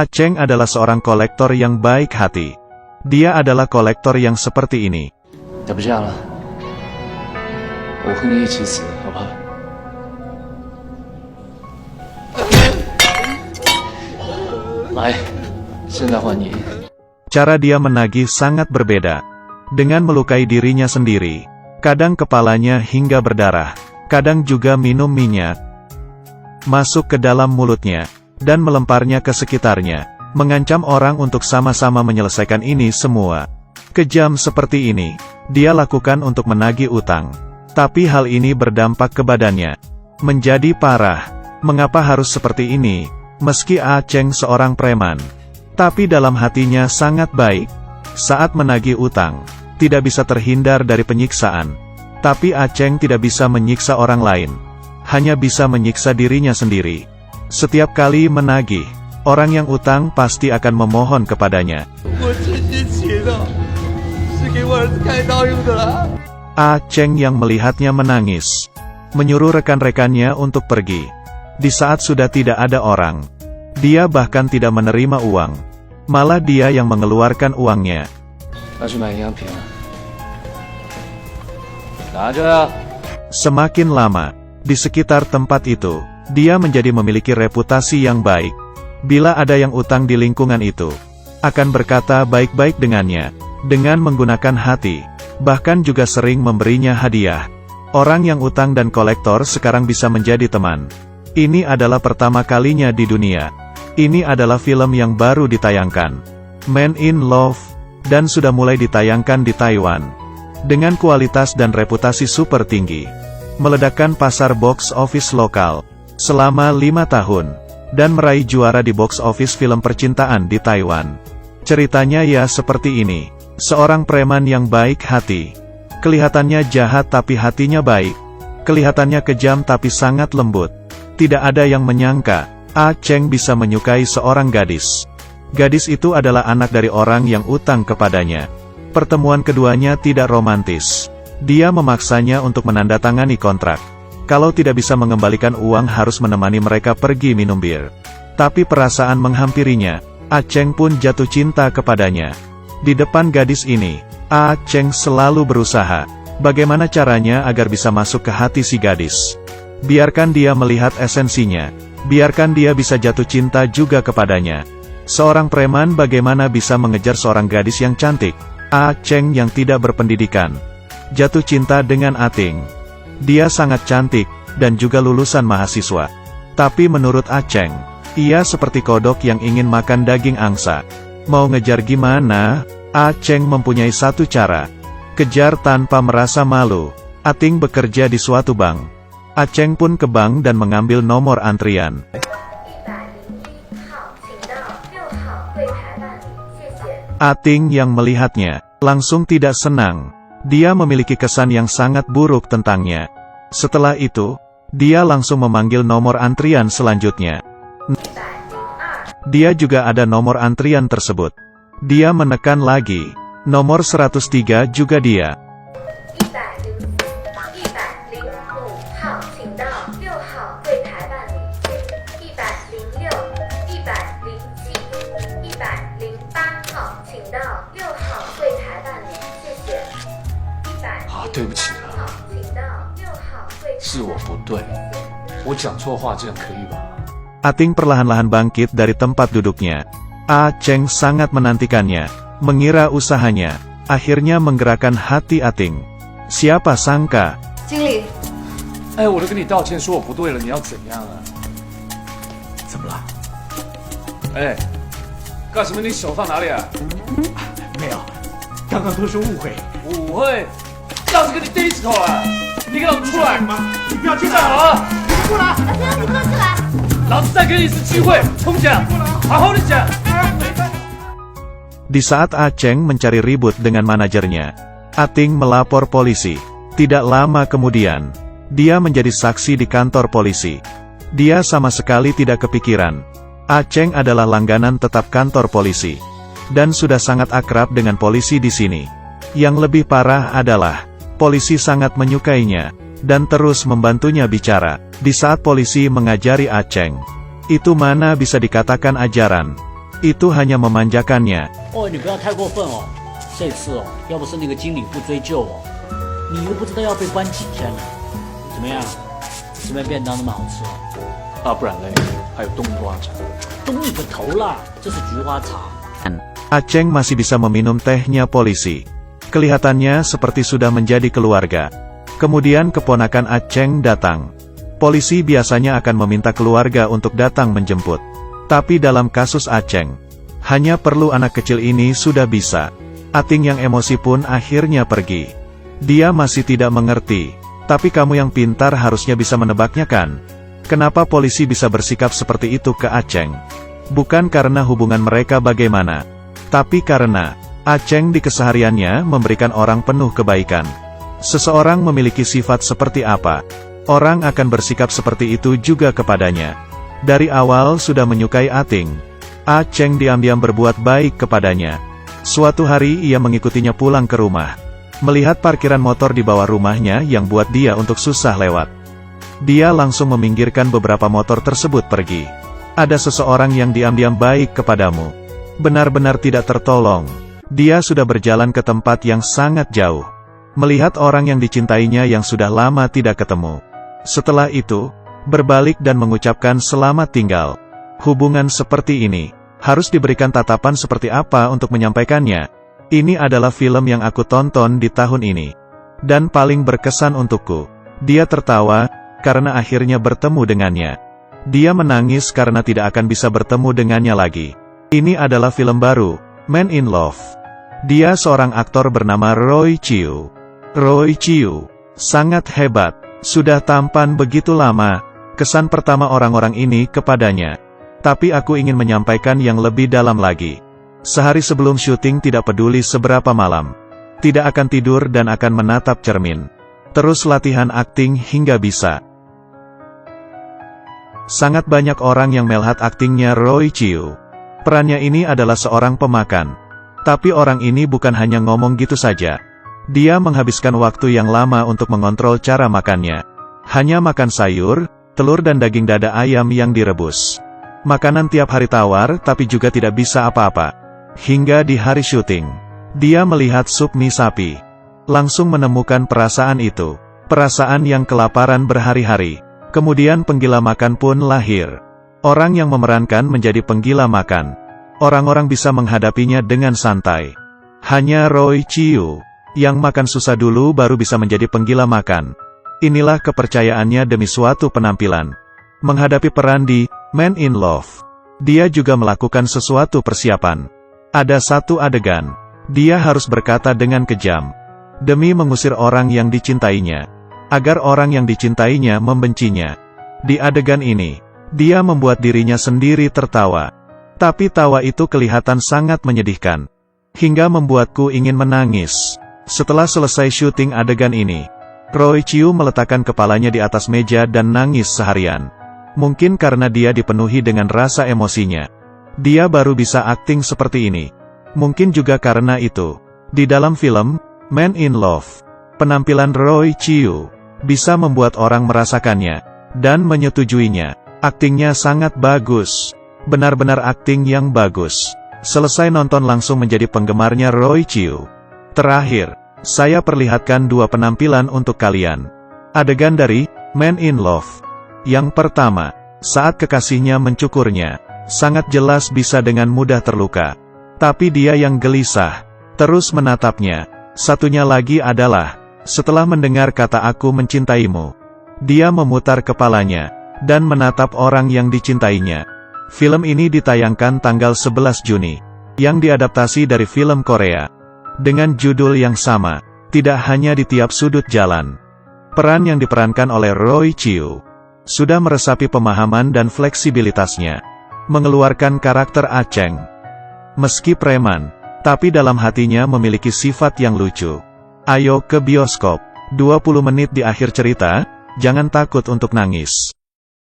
Cheng adalah seorang kolektor yang baik hati. Dia adalah kolektor yang seperti ini. 要不这样了，我和你一起死，好不好？来，现在换你。 Cara dia menagih sangat berbeda. Dengan melukai dirinya sendiri. Kadang kepalanya hingga berdarah. Kadang juga minum minyak. Masuk ke dalam mulutnya. Dan melemparnya ke sekitarnya. Mengancam orang untuk sama-sama menyelesaikan ini semua. Kejam seperti ini. Dia lakukan untuk menagih utang. Tapi hal ini berdampak ke badannya. Menjadi parah. Mengapa harus seperti ini? Meski Cheng seorang preman. Tapi dalam hatinya sangat baik. Saat menagih utang, tidak bisa terhindar dari penyiksaan. Tapi Cheng tidak bisa menyiksa orang lain. Hanya bisa menyiksa dirinya sendiri. Setiap kali menagih, orang yang utang pasti akan memohon kepadanya. Cheng yang melihatnya menangis. Menyuruh rekan-rekannya untuk pergi. Di saat sudah tidak ada orang. Dia bahkan tidak menerima uang. Malah dia yang mengeluarkan uangnya. Semakin lama, di sekitar tempat itu, dia menjadi memiliki reputasi yang baik. Bila ada yang utang di lingkungan itu, akan berkata baik-baik dengannya, dengan menggunakan hati, bahkan juga sering memberinya hadiah. Orang yang utang dan kolektor sekarang bisa menjadi teman. Ini adalah pertama kalinya di dunia. Ini adalah film yang baru ditayangkan. Man in Love, dan sudah mulai ditayangkan di Taiwan. Dengan kualitas dan reputasi super tinggi. Meledakkan pasar box office lokal. Selama 5 tahun. Dan meraih juara di box office film percintaan di Taiwan. Ceritanya ya seperti ini. Seorang preman yang baik hati. Kelihatannya jahat tapi hatinya baik. Kelihatannya kejam tapi sangat lembut. Tidak ada yang menyangka, Cheng bisa menyukai seorang gadis. Gadis itu adalah anak dari orang yang utang kepadanya. Pertemuan keduanya tidak romantis. Dia memaksanya untuk menandatangani kontrak. Kalau tidak bisa mengembalikan uang harus menemani mereka pergi minum bir. Tapi perasaan menghampirinya, Cheng pun jatuh cinta kepadanya. Di depan gadis ini, Cheng selalu berusaha. Bagaimana caranya agar bisa masuk ke hati si gadis. Biarkan dia melihat esensinya. Biarkan dia bisa jatuh cinta juga kepadanya. Seorang preman bagaimana bisa mengejar seorang gadis yang cantik? Cheng yang tidak berpendidikan. Jatuh cinta dengan Ating. Dia sangat cantik, dan juga lulusan mahasiswa. Tapi menurut Cheng, ia seperti kodok yang ingin makan daging angsa. Mau ngejar gimana? Cheng mempunyai satu cara. Kejar tanpa merasa malu. Ating bekerja di suatu bank. Cheng pun ke bank dan mengambil nomor antrian. Ating yang melihatnya, langsung tidak senang. Dia memiliki kesan yang sangat buruk tentangnya. Setelah itu, dia langsung memanggil nomor antrian selanjutnya. Dia juga ada nomor antrian tersebut. Dia menekan lagi. Nomor 103 juga dia. Ating perlahan-lahan bangkit dari tempat duduknya. Cheng sangat menantikannya, mengira usahanya, akhirnya menggerakkan hati Ating. Siapa sangka? 经理，我都跟你道歉说我不对了，你要怎样啊？怎么了？干什么？你手放哪里啊？没有，刚刚都是误会。误会？老子跟你对着头啊！你给老子出来！你不要进站好啊！过来！先生你不能进来。老子再给你一次机会，重讲，好好的讲。 Di saat Cheng mencari ribut dengan manajernya, Ating melapor polisi. Tidak lama kemudian, dia menjadi saksi di kantor polisi. Dia sama sekali tidak kepikiran. Cheng adalah langganan tetap kantor polisi. Dan sudah sangat akrab dengan polisi di sini. Yang lebih parah adalah, polisi sangat menyukainya, dan terus membantunya bicara. Di saat polisi mengajari Cheng, itu mana bisa dikatakan ajaran. Itu hanya memanjakannya. 哦，你不要太过分哦。这次哦，要不是那个经理不追究哦，你又不知道要被关几天了。怎么样？这边便当那么好吃哦？啊，不然嘞，还有冬瓜茶。冬你个头啦！这是菊花茶。 Aceng masih bisa meminum tehnya polisi. Kelihatannya seperti sudah menjadi keluarga. Kemudian keponakan Aceng datang. Polisi biasanya akan meminta keluarga untuk datang menjemput. Tapi dalam kasus Aceng, hanya perlu anak kecil ini sudah bisa. Ating yang emosi pun akhirnya pergi. Dia masih tidak mengerti. Tapi kamu yang pintar harusnya bisa menebaknya kan? Kenapa polisi bisa bersikap seperti itu ke Aceng? Bukan karena hubungan mereka bagaimana, tapi karena Aceng di kesehariannya memberikan orang penuh kebaikan. Seseorang memiliki sifat seperti apa, orang akan bersikap seperti itu juga kepadanya. Dari awal sudah menyukai Ating, Aceng diam-diam berbuat baik kepadanya. Suatu hari ia mengikutinya pulang ke rumah. Melihat parkiran motor di bawah rumahnya yang buat dia untuk susah lewat. Dia langsung meminggirkan beberapa motor tersebut pergi. Ada seseorang yang diam-diam baik kepadamu. Benar-benar tidak tertolong. Dia sudah berjalan ke tempat yang sangat jauh. Melihat orang yang dicintainya yang sudah lama tidak ketemu. Setelah itu, berbalik dan mengucapkan selamat tinggal. Hubungan seperti ini, harus diberikan tatapan seperti apa untuk menyampaikannya? Ini adalah film yang aku tonton di tahun ini. Dan paling berkesan untukku. Dia tertawa, karena akhirnya bertemu dengannya. Dia menangis karena tidak akan bisa bertemu dengannya lagi. Ini adalah film baru, Man in Love. Dia seorang aktor bernama Roy Chiu. Roy Chiu sangat hebat. Sudah tampan begitu lama. Kesan pertama orang-orang ini kepadanya. Tapi aku ingin menyampaikan yang lebih dalam lagi. Sehari sebelum syuting tidak peduli seberapa malam. Tidak akan tidur dan akan menatap cermin. Terus latihan akting hingga bisa. Sangat banyak orang yang melihat aktingnya Roy Chiu. Perannya ini adalah seorang pemakan. Tapi orang ini bukan hanya ngomong gitu saja. Dia menghabiskan waktu yang lama untuk mengontrol cara makannya. Hanya makan sayur, telur dan daging dada ayam yang direbus. Makanan tiap hari tawar tapi juga tidak bisa apa-apa. Hingga di hari syuting, dia melihat sup mie sapi. Langsung menemukan perasaan itu. Perasaan yang kelaparan berhari-hari. Kemudian penggila makan pun lahir. Orang yang memerankan menjadi penggila makan. Orang-orang bisa menghadapinya dengan santai. Hanya Roy Chiu, yang makan susah dulu baru bisa menjadi penggila makan. Inilah kepercayaannya demi suatu penampilan. Menghadapi peran di Man in Love, dia juga melakukan sesuatu persiapan. Ada satu adegan, dia harus berkata dengan kejam. Demi mengusir orang yang dicintainya. Agar orang yang dicintainya membencinya. Di adegan ini, dia membuat dirinya sendiri tertawa. Tapi tawa itu kelihatan sangat menyedihkan. Hingga membuatku ingin menangis. Setelah selesai syuting adegan ini, Roy Chiu meletakkan kepalanya di atas meja dan nangis seharian. Mungkin karena dia dipenuhi dengan rasa emosinya. Dia baru bisa akting seperti ini. Mungkin juga karena itu. Di dalam film, Man in Love, penampilan Roy Chiu bisa membuat orang merasakannya dan menyetujuinya. Aktingnya sangat bagus. Benar-benar akting yang bagus. Selesai nonton langsung menjadi penggemarnya Roy Chiu. Terakhir, saya perlihatkan dua penampilan untuk kalian. Adegan dari Man in Love. Yang pertama, saat kekasihnya mencukurnya, sangat jelas bisa dengan mudah terluka. Tapi dia yang gelisah, terus menatapnya. Satunya lagi adalah, setelah mendengar kata aku mencintaimu, dia memutar kepalanya, dan menatap orang yang dicintainya. Film ini ditayangkan tanggal 11 Juni, yang diadaptasi dari film Korea. Dengan judul yang sama, tidak hanya di tiap sudut jalan. Peran yang diperankan oleh Roy Chiu, sudah meresapi pemahaman dan fleksibilitasnya. Mengeluarkan karakter Aceng. Meski preman, tapi dalam hatinya memiliki sifat yang lucu. Ayo ke bioskop, 20 menit di akhir cerita, jangan takut untuk nangis.